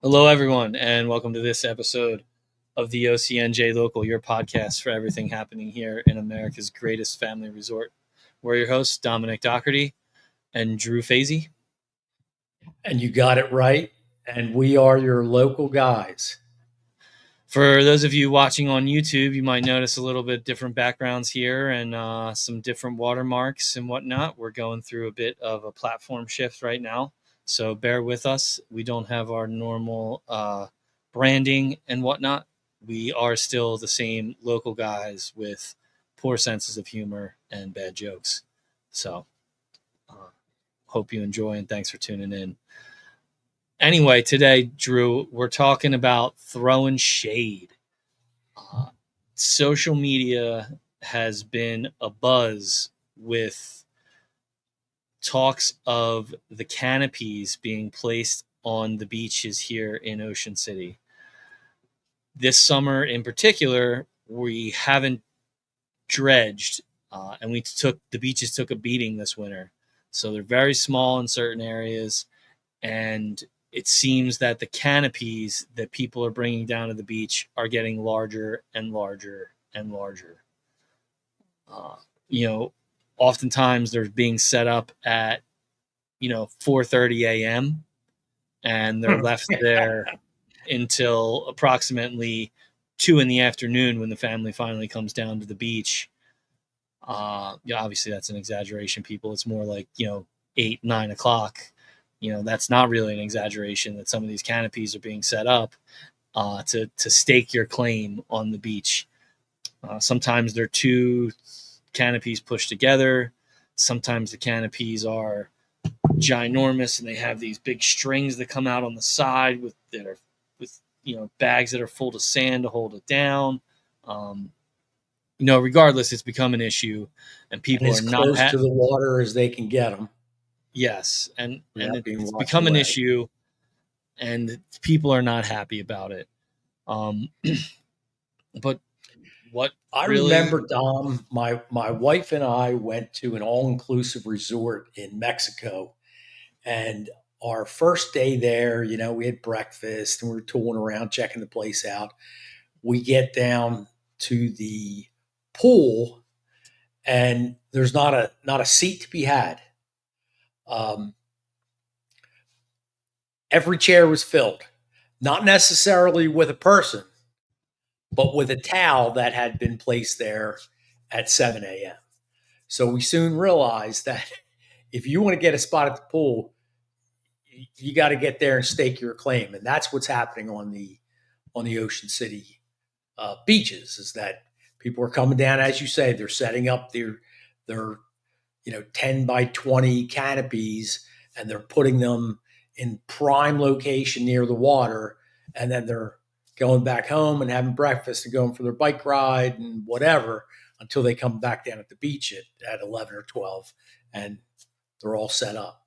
Hello, everyone, and welcome to this episode of the OCNJ Local, your podcast for everything happening here in America's greatest family resort. We're your hosts, Dominic Dougherty and Drew Fasy. And you got it right. And we are your local guys. For those of you watching on YouTube, you might notice a little bit different backgrounds here and some different watermarks and whatnot. We're going through a bit of a platform shift right now, so bear with us. We don't have our normal branding and whatnot. We are still the same local guys with poor senses of humor and bad jokes. So, hope you enjoy and thanks for tuning in. Anyway, today, Drew, we're talking about throwing shade. Uh, Social media has been abuzz with talks of the canopies being placed on the beaches here in Ocean City. This summer, in particular, we haven't dredged, and the beaches took a beating this winter. So they're very small in certain areas, and it seems that the canopies that people are bringing down to the beach are getting larger and larger and larger. Uh, you know, Oftentimes they're being set up at 4:30 a.m. and they're left there until approximately 2 in the afternoon when the family finally comes down to the beach. Obviously that's an exaggeration, people. It's more like 8, 9 o'clock. That's not really an exaggeration that some of these canopies are being set up to stake your claim on the beach. Sometimes they're two canopies pushed together. Sometimes the canopies are ginormous and they have these big strings that come out on the side with bags that are full of sand to hold it down. Regardless, it's become an issue, and And people as are not. close to the water as they can get them Yes, and without being it's washed become an away. issue, and people are not happy about it. Um, but what I really? remember, Dom, my wife and I went to an all-inclusive resort in Mexico. And our first day there, we had breakfast and we were tooling around, checking the place out. We get down to the pool and there's not a seat to be had. Um, every chair was filled, not necessarily with a person, but with a towel that had been placed there at 7 a.m. So we soon realized that if you want to get a spot at the pool, you got to get there and stake your claim, and that's what's happening on the Ocean City beaches. Is that people are coming down, as you say, they're setting up their 10 by 20 canopies, and they're putting them in prime location near the water, and then they're going back home and having breakfast and going for their bike ride and whatever until they come back down at the beach at 11 or 12 and they're all set up.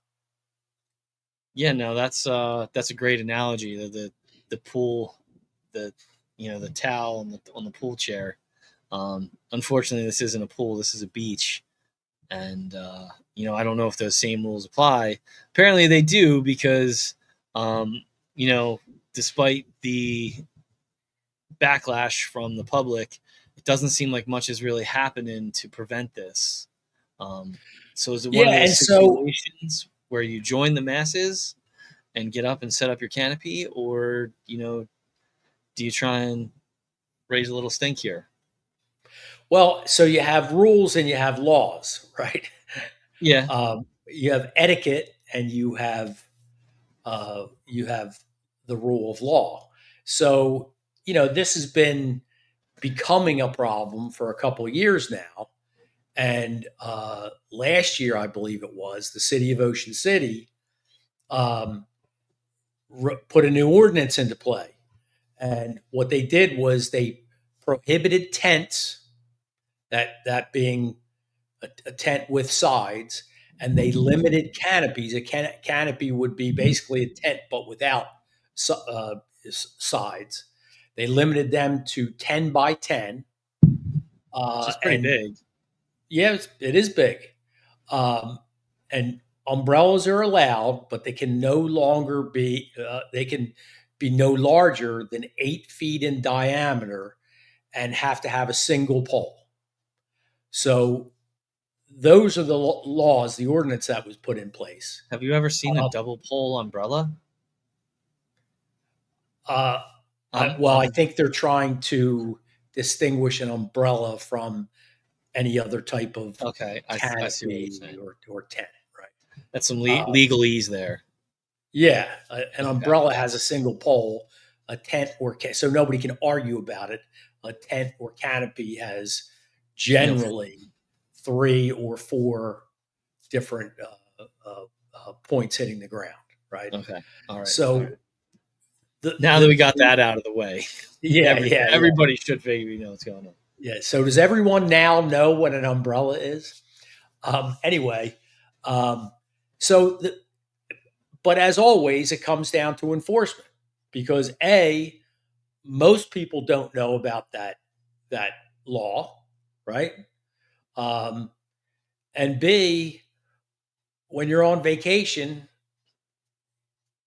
Yeah, no, that's a great analogy. The pool, the the towel on the pool chair. Unfortunately, this isn't a pool. This is a beach, and I don't know if those same rules apply. Apparently, they do because um, you know, despite the backlash from the public, it doesn't seem like much is really happening to prevent this. Um, so, is it one Yeah, of and those so situations where you join the masses and get up and set up your canopy, or do you try and raise a little stink here? so you have rules and you have laws, right? Yeah, You have etiquette and you have the rule of law. So this has been becoming a problem for a couple of years now. And last year, I believe it was, the city of Ocean City um, put a new ordinance into play. And what they did was they prohibited tents, that being a tent with sides, and they limited canopies. A canopy would be basically a tent but without sides. They limited them to 10 by 10. which is pretty And big. yeah, it is big. Um, and umbrellas are allowed, but they can no longer be, they can be no larger than 8 feet in diameter and have to have a single pole. So those are the laws, the ordinance that was put in place. Have you ever seen a Uh, double pole umbrella? uh, I'm well, I I'm think they're trying to distinguish an umbrella from any other type of okay. I see what you're canopy saying. or tent, right? That's some Uh, legalese there. yeah, an Okay. umbrella has a single pole. A tent so nobody can argue about it. A tent or canopy has You know. generally 3 or 4 different points hitting the ground, right? Okay. All right. All right. So Now that we got that out of the way, yeah, yeah, yeah, everybody should figure know what's going on. yeah. So does everyone now know what an umbrella is? Anyway, um, so the, but as always, it comes down to enforcement because most people don't know about that law, right? Um, and B, when you're on vacation,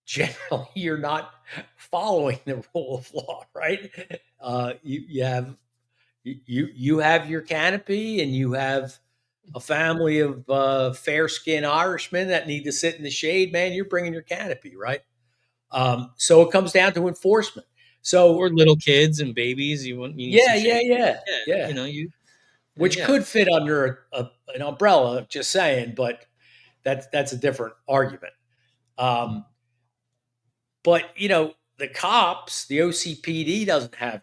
generally you're not following the rule of law, right? You have your canopy, and you have a family of fair skinned Irishmen that need to sit in the shade. Man, you're bringing your canopy, right? So it comes down to enforcement. Or So little kids and babies, you need some yeah, yeah, shade. yeah, Yeah, yeah. Which yeah. could fit under an umbrella. Just saying, but that's a different argument. Um, but the cops, the OCPD doesn't have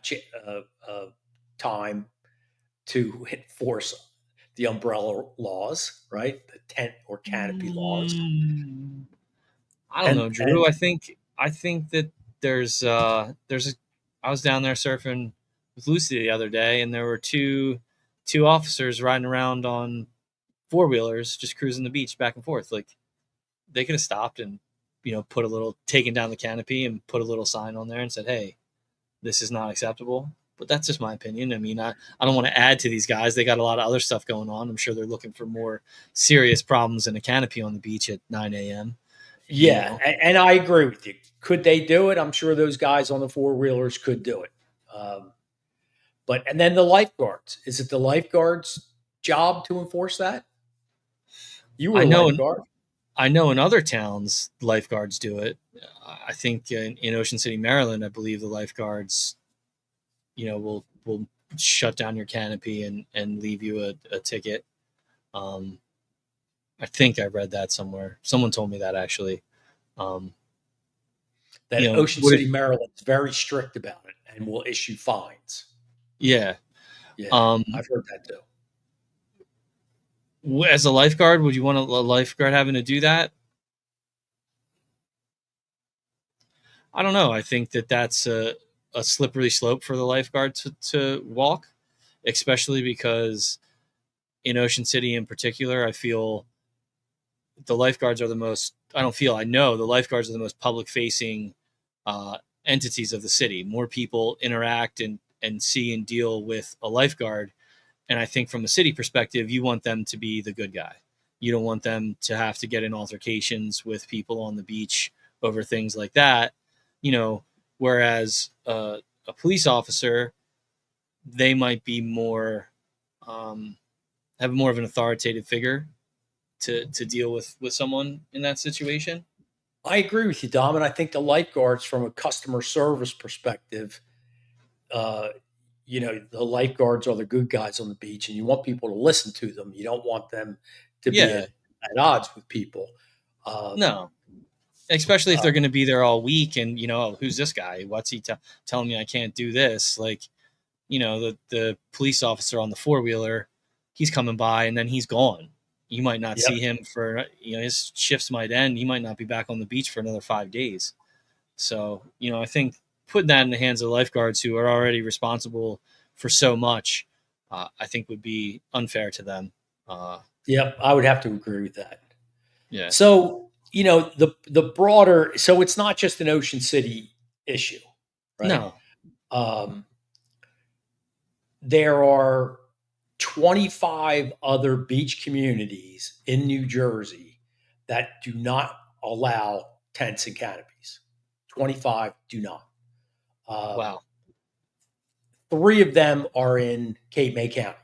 time to enforce the umbrella laws, right? The tent or canopy laws, Mm, I don't and know, Drew. I think that there's a I was down there surfing with Lucy the other day, and there were two officers riding around on four wheelers, just cruising the beach back and forth. Like they could have stopped and put a little taken down the canopy and put a little sign on there and said, "Hey, this is not acceptable." But that's just my opinion. I mean, I don't want to add to these guys. They got a lot of other stuff going on. I'm sure they're looking for more serious problems than a canopy on the beach at 9 a.m. You yeah, know, and I agree with you. Could they do it? I'm sure those guys on the four wheelers could do it. Um, and then the lifeguards. Is it the lifeguards' job to enforce that? You were I a know in lifeguard. I know in other towns lifeguards do it. I think in Ocean City, Maryland, I believe the lifeguards, will shut down your canopy and leave you a ticket. Um, I think I read that somewhere. Someone told me that actually. Um, That Ocean would it? City, Maryland is very strict about it and will issue fines. Yeah. Yeah, Um, I've heard that too. as a lifeguard, would you want a lifeguard having to do that? I don't know. I think that that's a slippery slope for the lifeguard to walk, especially because in Ocean City in particular, I feel the lifeguards are the most. I don't feel. I know the lifeguards are the most public facing uh, entities of the city. More people interact and see and deal with a lifeguard. And I think from a city perspective, you want them to be the good guy. You don't want them to have to get in altercations with people on the beach over things like that. You know, whereas a police officer, they might be more um, have more of an authoritative figure to deal with someone in that situation. I agree with you, Dom, and I think the lifeguards, from a customer service perspective, uh, the lifeguards are the good guys on the beach, and you want people to listen to them. You don't want them to be Yeah, at odds with people. Um, no, especially if uh, they're going to be there all week and oh, who's this guy? What's he telling me I can't do this? Like, the police officer on the four wheeler, he's coming by and then he's gone. You might not yep, see him for his shifts might end. He might not be back on the beach for another 5 days. So I think putting that in the hands of lifeguards who are already responsible for so much, I think would be unfair to them. Uh, yep, I would have to agree with that. yeah. So, the broader, so it's not just an Ocean City issue, right? No. Um, there are 25 other beach communities in New Jersey that do not allow tents and canopies. 25 do not. Um, Wow. 3 of them are in Cape May County,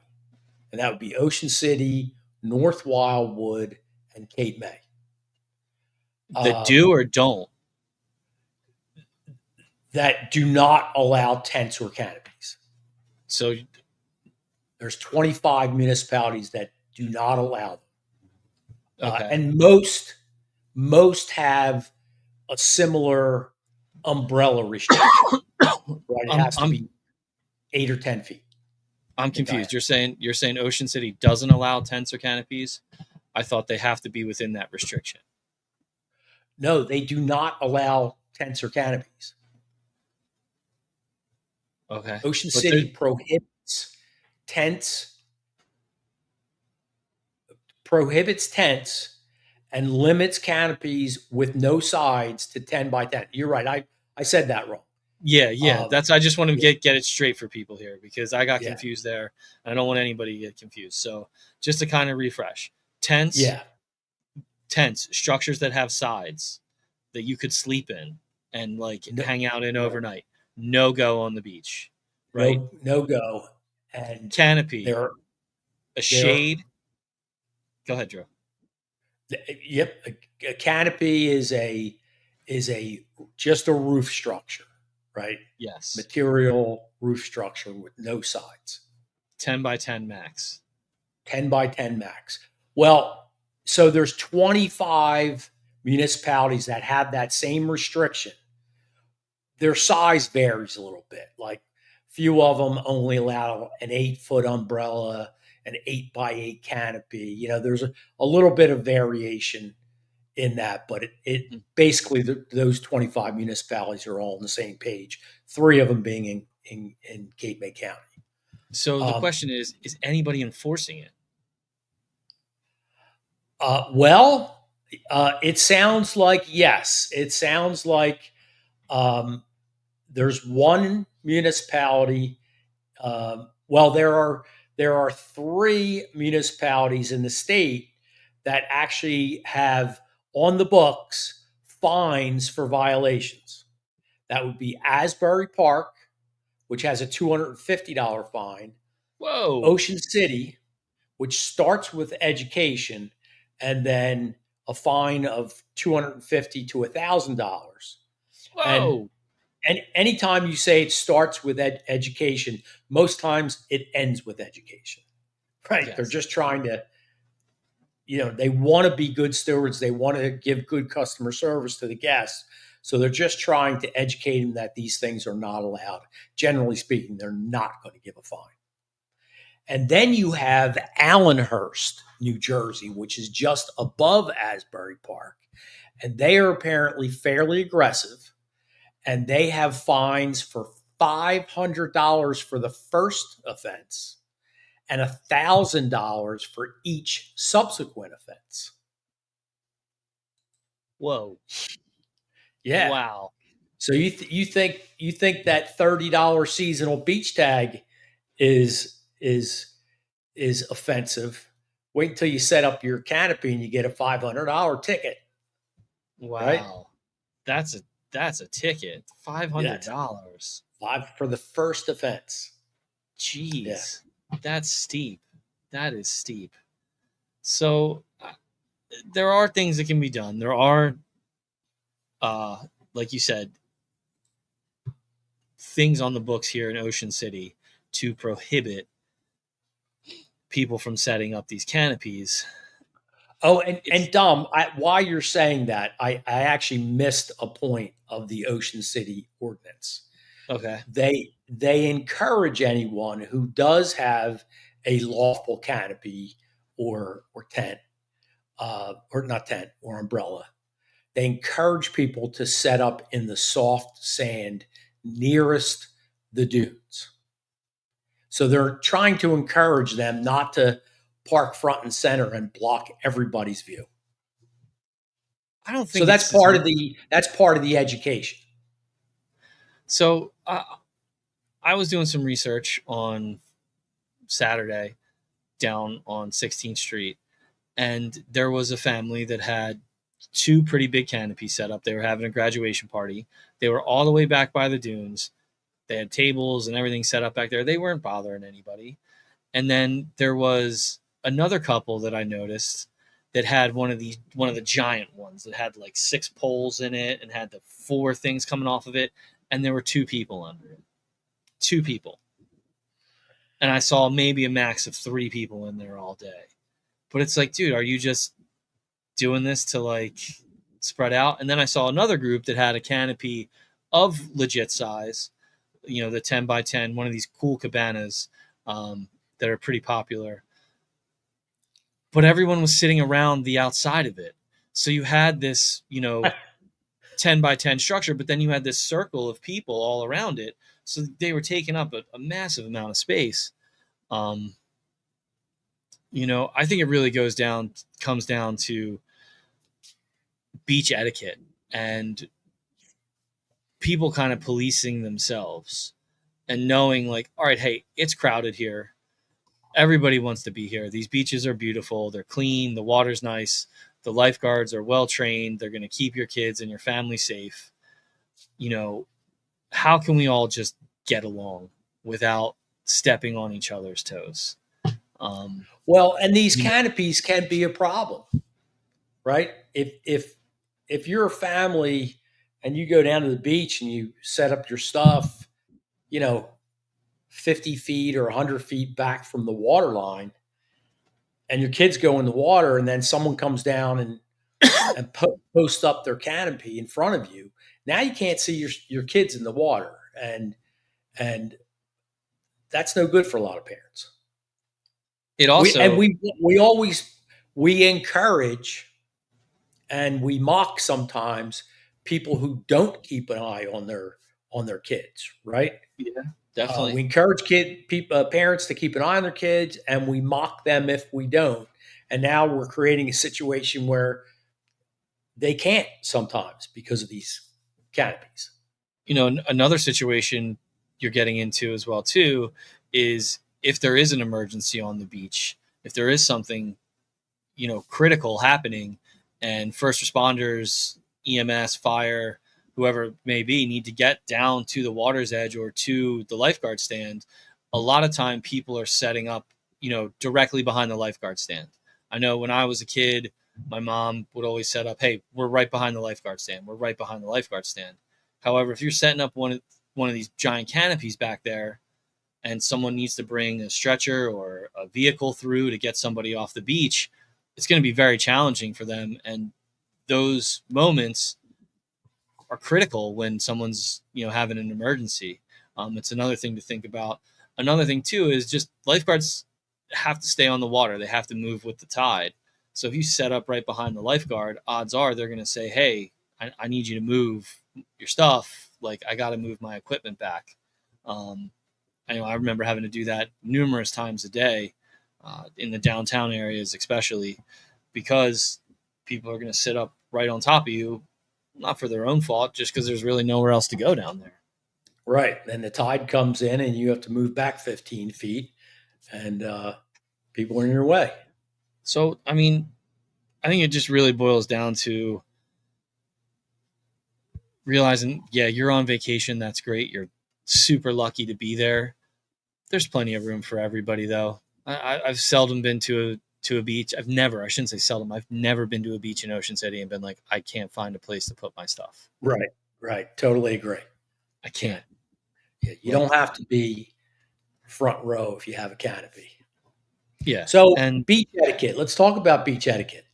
and that would be Ocean City, North Wildwood, and Cape May. That do Um, or don't? that do not allow tents or canopies. So, There's 25 municipalities that do not allow them, okay. and most have a similar umbrella restriction. Right, it I'm has to I'm be 8 or 10 feet I'm in confused. diameter. You're saying Ocean City doesn't allow tents or canopies? I thought they have to be within that restriction. No, they do not allow tents or canopies. Okay. Ocean But there City tents, prohibits tents and limits canopies with no sides to 10 by 10. You're right. I said that wrong. yeah, Um, that's I just want to yeah, get it straight for people here because I got yeah, confused there. I don't want anybody to get confused. So, just to kind of refresh. Tents, yeah. tents, structures that have sides that you could sleep in and like No, hang out in right. overnight. No go on the beach, right? No go. And Canopy, there, a there, shade. Go ahead, Drew. yep. A canopy is a just a roof structure, right? Yes. Material roof structure with no sides. 10 by 10 max. 10 by 10 max. Well, so there's 25 municipalities that have that same restriction. Their size varies a little bit. Like a few of them only allow an 8-foot umbrella, an 8 by 8 canopy. There's a little bit of variation in that, but it Hmm. basically those 25 municipalities are all on the same page. 3 of them being in Cape May County. So the Um, question is anybody enforcing it? well, it sounds like yes. It sounds like um, there's one municipality. Well, there are 3 municipalities in the state that actually have on the books fines for violations. That would be Asbury Park, which has a $250 fine, Whoa. Ocean City, which starts with education, and then a fine of 250 to $1,000. And Whoa. anytime you say it starts with education, most times it ends with education, right? They're Yes. just trying to, they want to be good stewards. They want to give good customer service to the guests. So they're just trying to educate them that these things are not allowed. Generally speaking, they're not going to give a fine. And then you have Allenhurst, New Jersey, which is just above Asbury Park. And they are apparently fairly aggressive. And they have fines for $500 for the first offense and $1,000 for each subsequent offense. Whoa. Yeah. Wow. So you think that $30 seasonal beach tag is offensive? Wait until you set up your canopy and you get a $500 ticket, right? Wow. That's a that's a ticket. Five Yeah, hundred it's dollars. five for the first offense. Yeah. Jeez. That's steep. That is steep. So there are things that can be done. There are uh like you said, things on the books here in Ocean City to prohibit people from setting up these canopies. Oh, and It's Dom, while you're saying that, I actually missed a point of the Ocean City ordinance. okay. They encourage anyone who does have a lawful canopy or tent, or not tent or umbrella. They encourage people to set up in the soft sand nearest the dunes. So they're trying to encourage them not to park front and center and block everybody's view. I don't So think it's that's part of the education. so. I was doing some research on Saturday down on 16th Street, and there was a family that had two pretty big canopies set up. They were having a graduation party. They were all the way back by the dunes. They had tables and everything set up back there. They weren't bothering anybody. And then there was another couple that I noticed that had one of the giant ones that had like 6 poles in it and had the 4 things coming off of it, and there were 2 people under it. 2 people. And I saw maybe a max of 3 people in there all day. But it's like, dude, are you just doing this to like spread out? And then I saw another group that had a canopy of legit size, the 10 by 10, one of these cool cabanas that are pretty popular. But everyone was sitting around the outside of it. So you had this, 10 by 10 structure, but then you had this circle of people all around it. So they were taking up a massive amount of space. Um, I think it really comes down to beach etiquette and people kind of policing themselves and knowing like, all right, hey, it's crowded here. Everybody wants to be here. These beaches are beautiful. They're clean. The water's nice. The lifeguards are well trained. They're going to keep your kids and your family safe. How can we all just get along without stepping on each other's toes? Um, Well, and these you know, canopies can be a problem, right? If you're a family and you go down to the beach and you set up your stuff, you know, 50 feet or 100 feet back from the water line, and your kids go in the water, and then someone comes down and post up their canopy in front of you. Now you can't see your kids in the water, and that's no good for a lot of parents. it We and also, we always we encourage and we mock sometimes people who don't keep an eye on their kids, right? yeah, We definitely. encourage parents to keep an eye on their kids, and we mock them if we don't. And now we're creating a situation where they can't sometimes because of these canopies. Another situation you're getting into as well too is if there is an emergency on the beach, if there is something critical happening, and first responders, EMS, fire, whoever it may be, need to get down to the water's edge or to the lifeguard stand. A lot of time people are setting up directly behind the lifeguard stand. I know when I was a kid, my mom would always set up, hey, we're right behind the lifeguard stand, we're right behind the lifeguard stand. However, if you're setting up one of these giant canopies back there and someone needs to bring a stretcher or a vehicle through to get somebody off the beach, it's going to be very challenging for them. And those moments are critical when someone's having an emergency. It's another thing to think about. Another thing too is just lifeguards have to stay on the water. They have to move with the tide. So if you set up right behind the lifeguard, odds are they're going to say, "Hey, I need you to move your stuff. Like I got to move my equipment back." Um, I remember having to do that numerous times a day in the downtown areas, especially because people are going to sit up right on top of you, not for their own fault, just because there's really nowhere else to go down there. Right. And the tide comes in, and you have to move back 15 feet, and people are in your way. So, I mean, I think it just really boils down to realizing, yeah, you're on vacation. That's great. You're super lucky to be there. There's plenty of room for everybody, though. I've seldom been to a beach. I shouldn't say seldom. I've never been to a beach in Ocean City and been like, I can't find a place to put my stuff. Right. Right. Totally agree. I Yeah. can't. Yeah. You Like, don't have to be front row if you have a canopy. yeah. So, And beach etiquette. Let's talk about beach etiquette.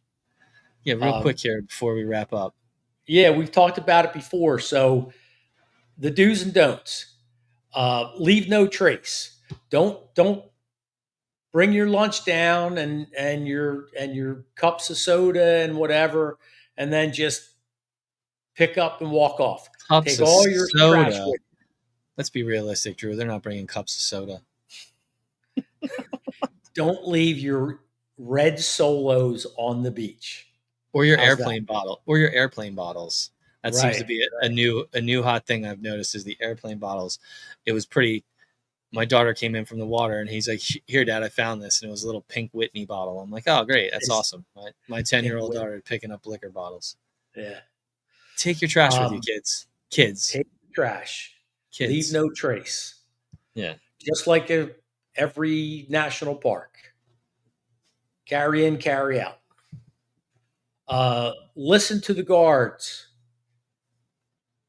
yeah, real Um, quick here before we wrap up. yeah, we've talked about it before. So, the do's and don'ts. Leave no trace. Don't bring your lunch down and your cups of soda and whatever, and then just pick up and walk off. Cups Take of all your trash soda. with Let's be realistic, Drew. They're not bringing cups of soda you. Don't leave your red solos on the beach. or your How's that? airplane bottle or your airplane bottles. That seems to Right. be a new hot thing I've noticed is the airplane bottles. It was pretty. My daughter came in from the water and he's like, "Here, Dad, I found this," and it was a little pink Whitney bottle. I'm like, "Oh, great, that's It's awesome." My 10-year pink old with daughter picking up liquor bottles. yeah. Take your trash with you, Um, kids. Kids. Take the trash. Leave Kids. no trace. Yeah. Just like every national park. Carry in, carry out. Listen to the guards.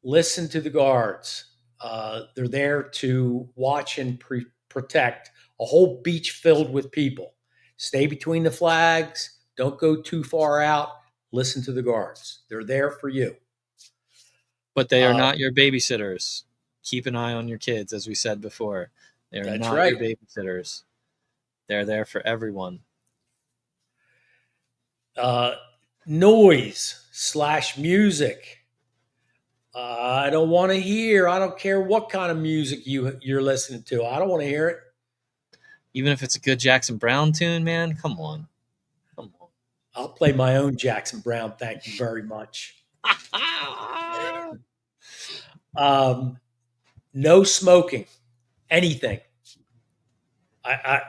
Listen to the guards. They're there to watch and protect a whole beach filled with people. Stay between the flags. Don't go too far out. Listen to the guards. They're there for you. But they are Uh, not your babysitters. Keep an eye on your kids, as we said before. They are that's not your right. babysitters. They're there for everyone. Uh, Noise / music. I don't want to hear. I don't care what kind of music you're listening to. I don't want to hear it. Even if it's a good Jackson Brown tune, man, come on. Come I'll play my own Jackson Brown. Thank you very much. on. Um, no smoking. Anything. I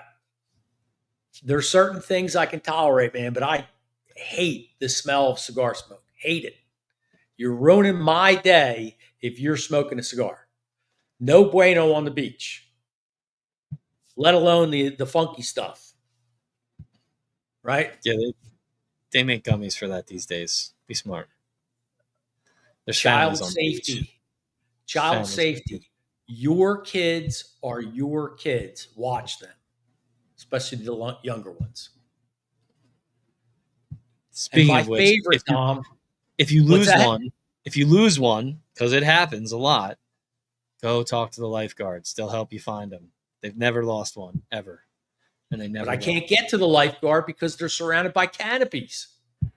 there's certain things I can tolerate, man, but I hate the smell of cigar smoke. Hate it. You're ruining my day if you're smoking a cigar. No bueno on the beach, let alone the funky stuff, right? Yeah, they make gummies for that these days. Be smart. There's families Child on the beach. safety. There's Child families on the beach. safety. Your kids are your kids. Watch them, especially the younger ones. And Speaking my of which, favorite, Tom, if you what's lose that? one, because it happens a lot, go talk to the lifeguards. They'll help you find them. They've never lost one ever, and they But never I will. can't get to the lifeguard because they're surrounded by canopies. You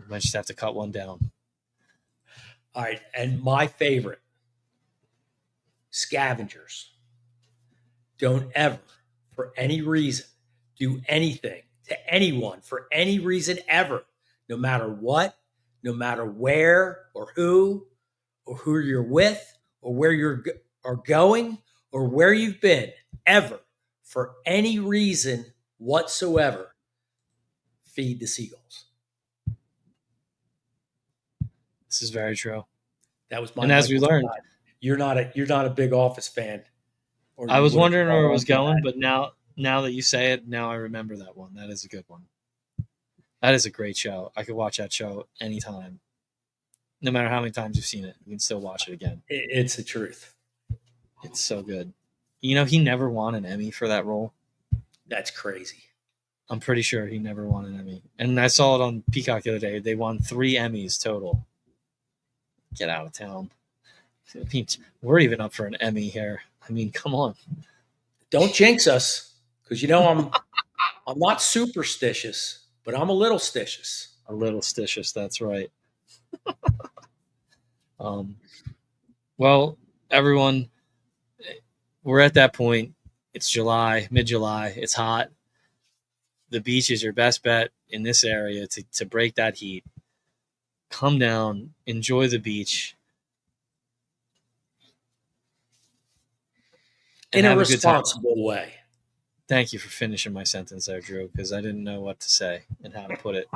might just have to cut one down. All right. And my favorite, scavengers. Don't ever, for any reason, do anything to anyone for any reason ever, no matter what, no matter where or who you're with, or where are going, or where you've been, ever, for any reason whatsoever. Feed the seagulls. This is very true. That was my And as we Michael learned, Scott. You're not a big Office fan, or I you was would have wondering caught where it on was to going, that. but now that you say it, now I remember that one. That is a good one. That is a great show. I could watch that show anytime. No matter how many times you've seen it, you can still watch it again. It's the truth. It's so good. You know, he never won an Emmy for that role. That's crazy. I'm pretty sure he never won an Emmy. And I saw it on Peacock the other day. They won 3 Emmys total. Get out of town. I mean, we're even up for an Emmy here. I mean, come on. Don't jinx us, because I'm not superstitious, but I'm a little stitious. A little stitious, that's right. Um, well, everyone, we're at that point. It's July, mid July. It's hot. The beach is your best bet in this area to break that heat. Come down, enjoy the beach, and In a have a good time. responsible way. Thank you for finishing my sentence there, Drew, because I didn't know what to say and how to put it.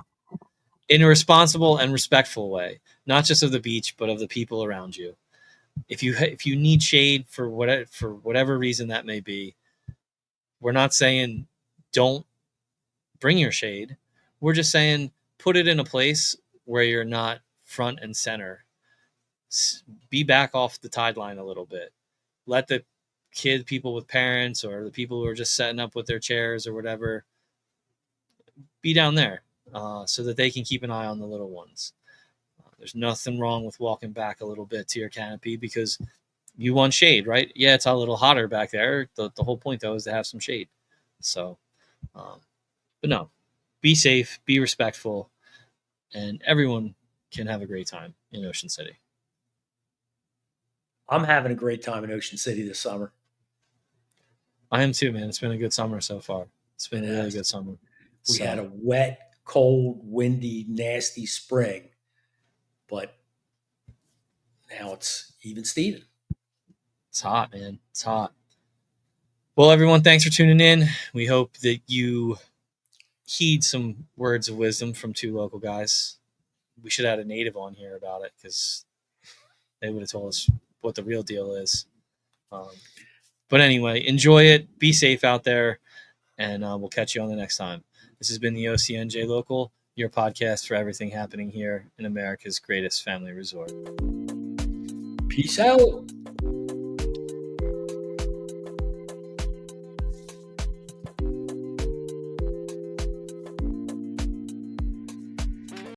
In a responsible and respectful way, not just of the beach, but of the people around you. If you need shade for whatever reason that may be, we're not saying don't bring your shade. We're just saying put it in a place where you're not front and center. Be back off the tide line a little bit. Let the people with parents or the people who are just setting up with their chairs or whatever be down there so that they can keep an eye on the little ones. There's nothing wrong with walking back a little bit to your canopy because you want shade, right? Yeah, it's a little hotter back there. The whole point, though, is to have some shade. So, but no, be safe, be respectful, and everyone can have a great time in Ocean City. I'm having a great time in Ocean City this summer. I am too, man. It's been a good summer so far. It's been a really Yes. good summer. We So, had a wet, cold, windy, nasty spring, but now it's even Steven. it's hot, man. It's hot. Well, everyone, thanks for tuning in. We hope that you heed some words of wisdom from 2 local guys. We should have a native on here about it because they would have told us what the real deal is. But anyway, enjoy it. Be safe out there, and we'll catch you on the next time. This has been the OCNJ Local, your podcast for everything happening here in America's greatest family resort. Peace out.